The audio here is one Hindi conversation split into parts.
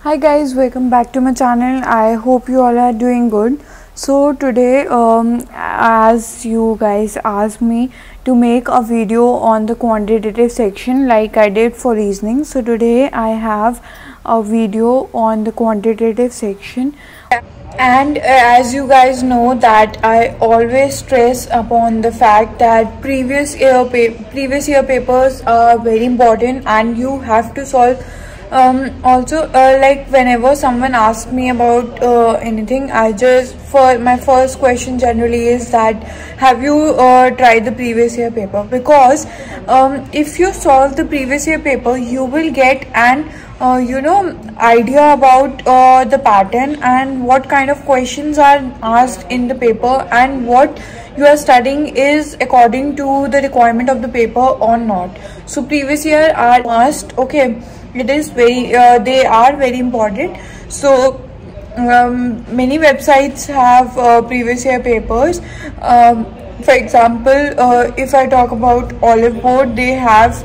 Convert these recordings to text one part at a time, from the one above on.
Hi guys, welcome back to my channel. I hope you all are doing good. So today as you guys asked me to make a video on the quantitative section like I did for reasoning, so today I have a video on the quantitative section. And as you guys know that I always stress upon the fact that previous year papers are very important and you have to solve. Also, like whenever someone asks me about anything, for my first question generally is that have you tried the previous year paper, because if you solve the previous year paper you will get an idea about the pattern and what kind of questions are asked in the paper and what you are studying is according to the requirement of the paper or not. So previous year are must. Okay, it is very they are very important. So many websites have previous year papers. For example, if I talk about Olive Board, they have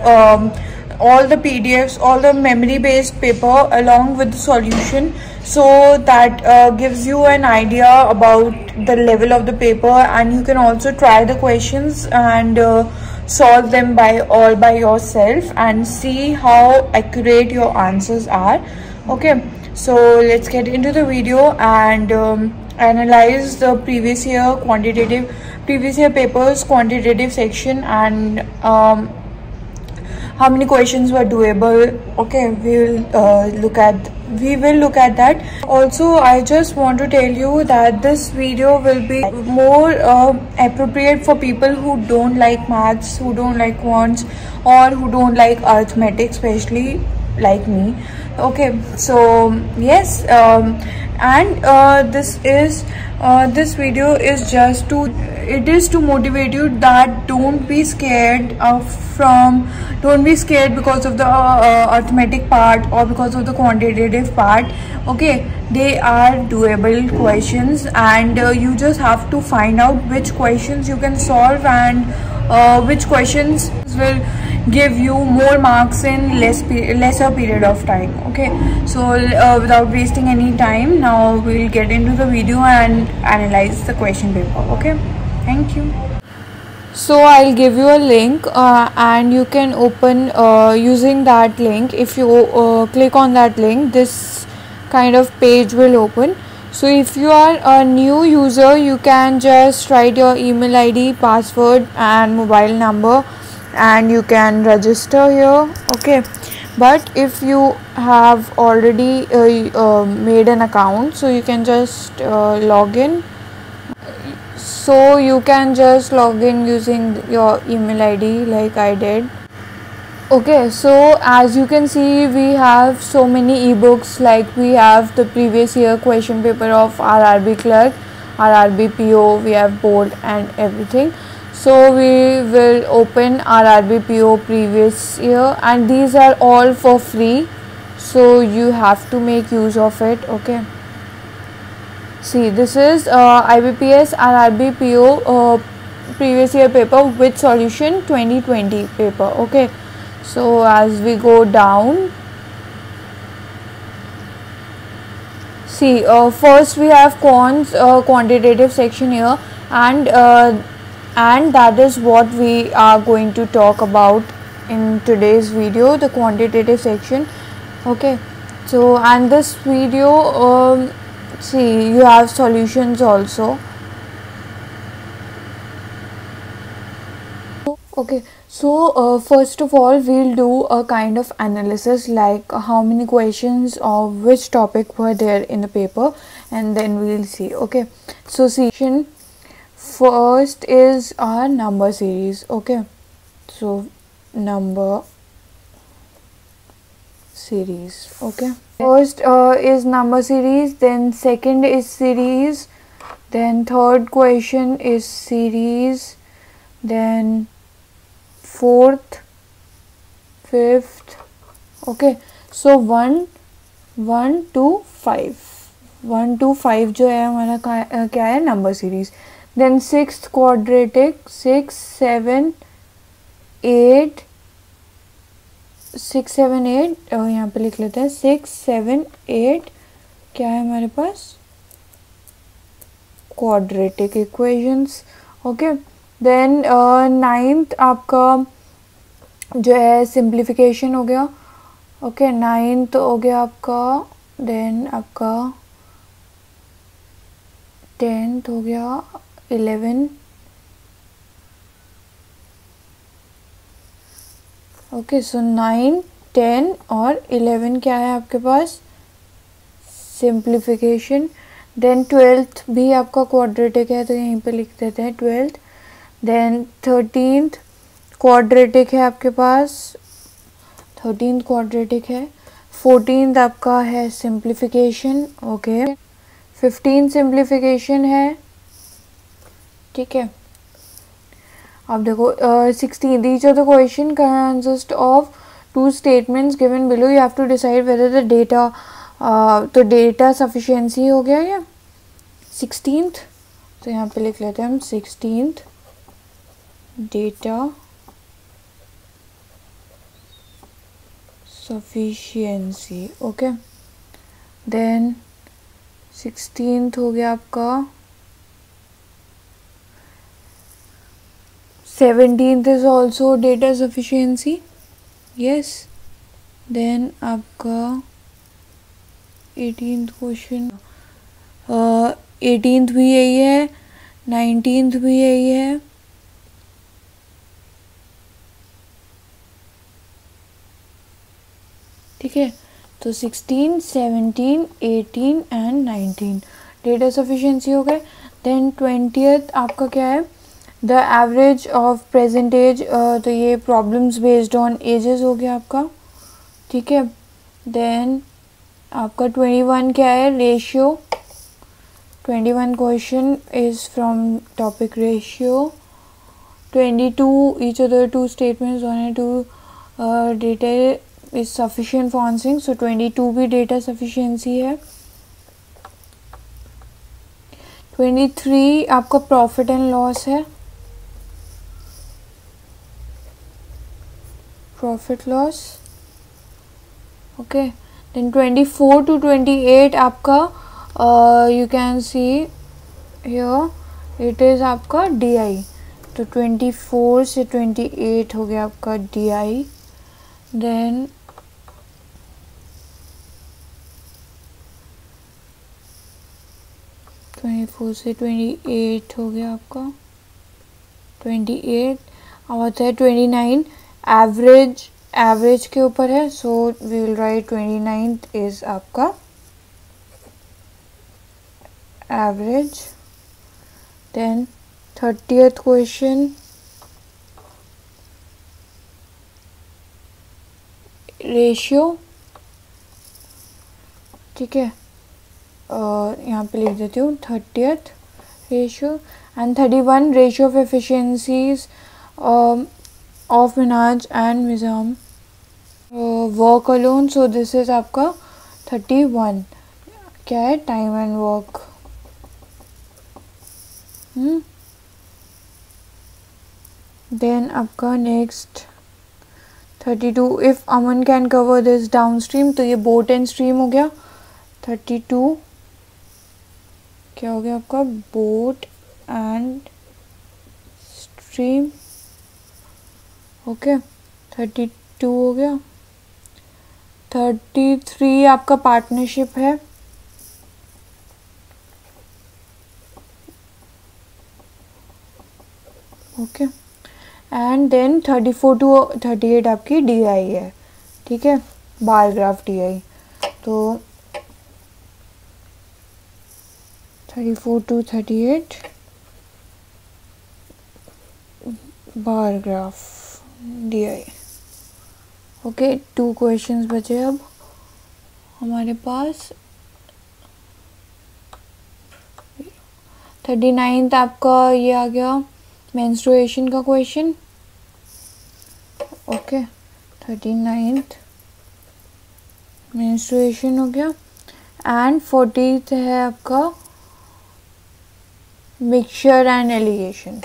all the PDFs, all the memory based paper along with the solution, so that gives you an idea about the level of the paper, and you can also try the questions and solve them by yourself and see how accurate your answers are. Okay, so let's get into the video and analyze the previous year papers quantitative section and how many questions were doable. Okay, we will look at that. Also, I just want to tell you that this video will be more appropriate for people who don't like maths, who don't like quants, or who don't like arithmetic, especially like me. Okay, so yes, and this video is just to motivate you that don't be scared because of the arithmetic part or because of the quantitative part. Okay, they are doable questions, and you just have to find out which questions you can solve and which questions will give you more marks in lesser period of time. Okay, so without wasting any time, now we'll get into the video and analyze the question paper. Okay, thank you. So I'll give you a link and you can open using that link. If you click on that link, this kind of page will open. So if you are a new user, you can just write your email ID, password and mobile number and you can register here. Okay, but if you have already made an account, so you can just log in. So you can just log in using your email ID like I did. Okay, so as you can see, we have so many ebooks, like we have the previous year question paper of RRB clerk, RRB PO, we have board and everything. So we will open RRB PO previous year, and these are all for free, so you have to make use of it. Okay, see, this is IBPS RRB PO previous year paper with solution 2020 paper. Okay, so as we go down, see, first we have quantitative section here, and that is what we are going to talk about in today's video, the quantitative section. Okay, so and this video, see, you have solutions also. Okay, so first of all we'll do a kind of analysis, like how many questions of which topic were there in the paper, and then we'll see. Okay, so section first is our number series. Okay, so number series. Okay, first is number series, then second is series, then third question is series, then fourth, fifth. Okay, so 1 to 5 जो है हमारा क्या है, number series. Then sixth quadratic, 6, 7, 8, 6 7 8 यहाँ पे लिख लेते हैं 6 7 8 क्या है हमारे पास quadratic equations. Okay, then ninth आपका जो है सिंप्लीफिकेशन हो गया. ओके, नाइन्थ हो गया आपका. देन आपका 10th हो गया 11. ओके, सो 9 10 और 11 क्या है आपके पास सिंप्लीफिकेशन. देन 12th भी आपका क्वाड्रेटिक है तो यहीं पे लिख देते हैं 12th. देन 13th क्वाड्रेटिक है आपके पास, 13th क्वाड्रेटिक है. 14th आपका है सिंप्लीफिकेशन. ओके, 15th सिंप्लीफिकेशन है. ठीक है, अब देखो 16 each of the question consist of two statements given below. You have to decide whether the data तो डेटा सफिशिएंसी हो गया या 16th. तो यहाँ पे लिख लेते हैं हम 16th data sufficiency. Okay, then 16th हो गया आपका. 17th is also data sufficiency. yes. then आपका 18th क्वेश्चन 18th भी यही है, 19th भी यही है. ठीक है, तो 16 17 18 एंड 19 डेटा सफिशिएंसी हो गए. देन 20th आपका क्या है the average of present age. तो ये प्रॉब्लम्स बेस्ड ऑन एजेस हो गया आपका. ठीक है, देन आपका 21 क्या है ratio. 21 question is from topic ratio. 22 each of the two statements one and two data is sufficient for answering. So 22 भी डेटा सफिशिएंसी है. 23 आपका प्रॉफिट एंड लॉस है, profit loss. Okay, then 24 to 28 आपका you can see here it is आपका DI. तो 24 से 28 हो गया आपका DI. देन ट्वेंटी से 28 हो गया आपका 28. अब आता है 29 एवरेज. एवरेज के ऊपर है, so we will write 29th is आपका average. Then 30th question ratio. ठीक है, यहाँ पे लिख देती हूँ 30th ratio. And 31 ratio of efficiencies of Minaz and Mizam work alone. So this is आपका 31 क्या है टाइम एंड वर्क. देन आपका next 32 if Aman can cover this downstream. तो ये बोट एंड स्ट्रीम हो गया. 32 क्या हो गया आपका बोट एंड स्ट्रीम. ओके, 32 हो गया. 33 आपका पार्टनरशिप है. ओके, एंड देन 34 to 38 आपकी DI है. ठीक है, बार ग्राफ DI. तो 34 to 38 bar graph DI. Okay, 2 questions बचे अब हमारे पास. 39th आपका ये आ गया मेंस्ट्रुएशन का क्वेश्चन. ओके, 39th मेंस्ट्रुएशन हो गया. एंड 40th है आपका मिक्सचर एंड एलिगेशन.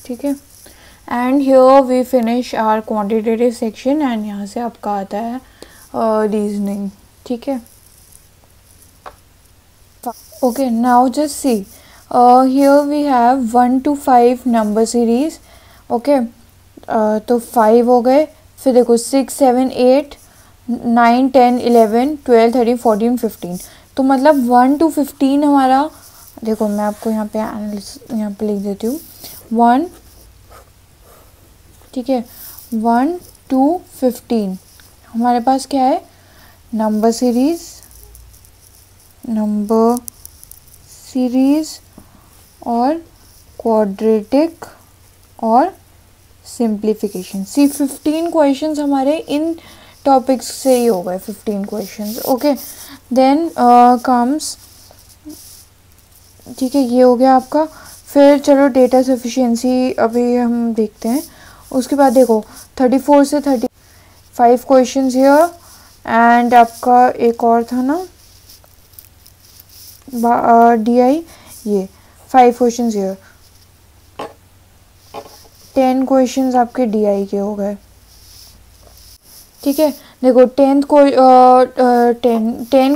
ठीक है। And here we finish our quantitative section and यहाँ से आपका आता है रीजनिंग, ठीक है। Okay, now just see here we have 1 to 5 number series. Okay, तो 5 हो गए, फिर देखो 6 7 8 9 10 11 12 13 14 15, तो मतलब 1 to 15 हमारा, देखो मैं आपको यहाँ पे लिख देती हूँ 1, ठीक है, 1 to 15 हमारे पास क्या है, नंबर सीरीज और क्वाड्रेटिक और सिंप्लीफिकेशन। सी 15 क्वेश्चंस हमारे इन टॉपिक्स से ही हो गए, 15 क्वेश्चंस। ओके, देन कम्स, ठीक है, ये हो गया आपका। फिर चलो डेटा सफिशिएंसी अभी हम देखते हैं। उसके बाद देखो 34 से 35 क्वेश्चंस हियर, एंड आपका एक और था ना DI, ये 5 क्वेश्चंस हियर, 10 क्वेश्चंस आपके DI के हो गए, ठीक है। देखो 10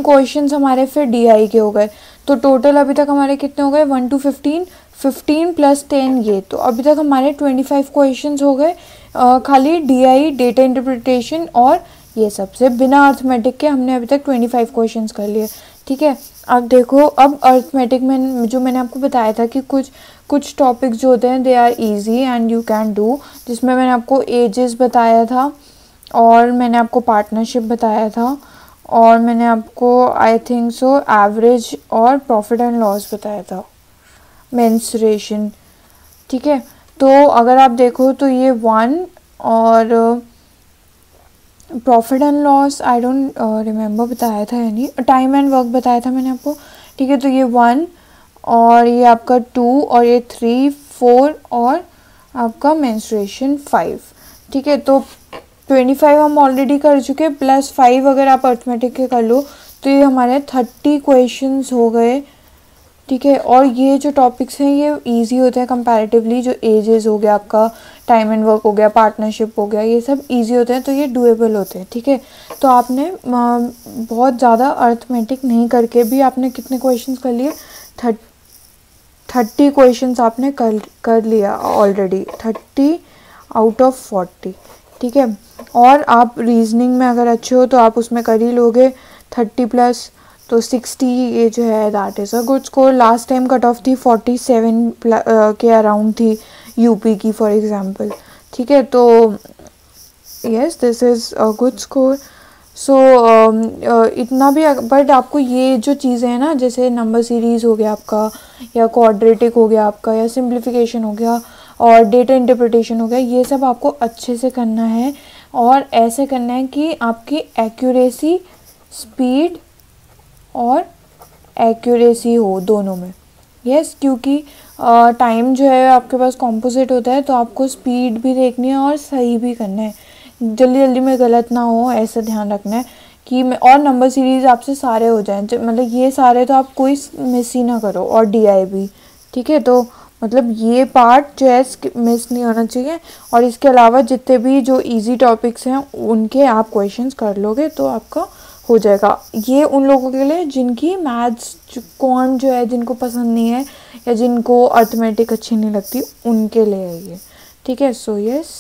क्वेश्चंस हमारे फिर DI के हो गए, तो टोटल अभी तक हमारे कितने हो गए, 1 to 15, 15 प्लस 10 ये, तो अभी तक हमारे 25 क्वेश्चंस हो गए खाली DI डेटा इंटरप्रिटेशन और ये सबसे बिना अर्थमेटिक के हमने अभी तक 25 क्वेश्चंस कर लिए, ठीक है। अब देखो, अब अर्थमेटिक में जो मैंने आपको बताया था कि कुछ टॉपिक्स जो होते हैं they are easy and you can do, जिसमें मैंने आपको एजेस बताया था और मैंने आपको पार्टनरशिप बताया था और मैंने आपको आई थिंक सो एवरेज और प्रॉफिट एंड लॉस बताया था, मेंसुरेशन, ठीक है। तो अगर आप देखो तो ये 1 और profit and loss I don't remember बताया था या नहीं, टाइम एंड वर्क बताया था मैंने आपको, ठीक है। तो ये 1 और ये आपका 2 और ये 3 4 और आपका मेंस्ट्रुएशन 5, ठीक है। तो 25 हम ऑलरेडी कर चुके, प्लस 5 अगर आप अर्थमेटिक के कर लो तो ये हमारे 30 क्वेश्चंस हो गए, ठीक है। और ये जो टॉपिक्स हैं ये इजी होते हैं कंपैरेटिवली, जो एजेस हो गया आपका, टाइम एंड वर्क हो गया, पार्टनरशिप हो गया, ये सब इजी होते हैं, तो ये डुएबल होते हैं, ठीक है। तो आपने बहुत ज़्यादा अर्थमेटिक नहीं करके भी आपने कितने क्वेश्चंस कर लिए, 30 क्वेश्चंस आपने कर लिया ऑलरेडी, 30 आउट ऑफ 40, ठीक है। और आप रीजनिंग में अगर अच्छे हो तो आप उसमें कर ही लोगे 30 प्लस, तो 60 ये जो है that is a good score. Last time cut off थी 47 के अराउंड थी यूपी की फॉर एग्जांपल, ठीक है। तो yes this is a good score. So इतना भी, बट आपको ये जो चीज़ें हैं ना, जैसे नंबर सीरीज़ हो गया आपका, या क्वाड्रेटिक हो गया आपका, या सिंप्लीफिकेशन हो गया और डेटा इंटरप्रिटेशन हो गया, ये सब आपको अच्छे से करना है और ऐसे करना है कि आपकी एक्यूरेसी, स्पीड और एक्यूरेसी हो दोनों में, यस क्योंकि टाइम जो है आपके पास कॉम्पोजिट होता है, तो आपको स्पीड भी देखनी है और सही भी करना है, जल्दी जल्दी में गलत ना हो, ऐसा ध्यान रखना है कि और नंबर सीरीज़ आपसे सारे हो जाएं, मतलब ये सारे तो आप कोई मिस ही ना करो, और DI भी, ठीक है। तो मतलब ये पार्ट जो है मिस नहीं होना चाहिए, और इसके अलावा जितने भी जो इजी टॉपिक्स हैं उनके आप क्वेश्चंस कर लोगे तो आपका हो जाएगा। ये उन लोगों के लिए जिनकी मैथ्स कौन जो है जिनको पसंद नहीं है या जिनको अर्थमेटिक अच्छी नहीं लगती, उनके लिए है ये, ठीक है। So yes.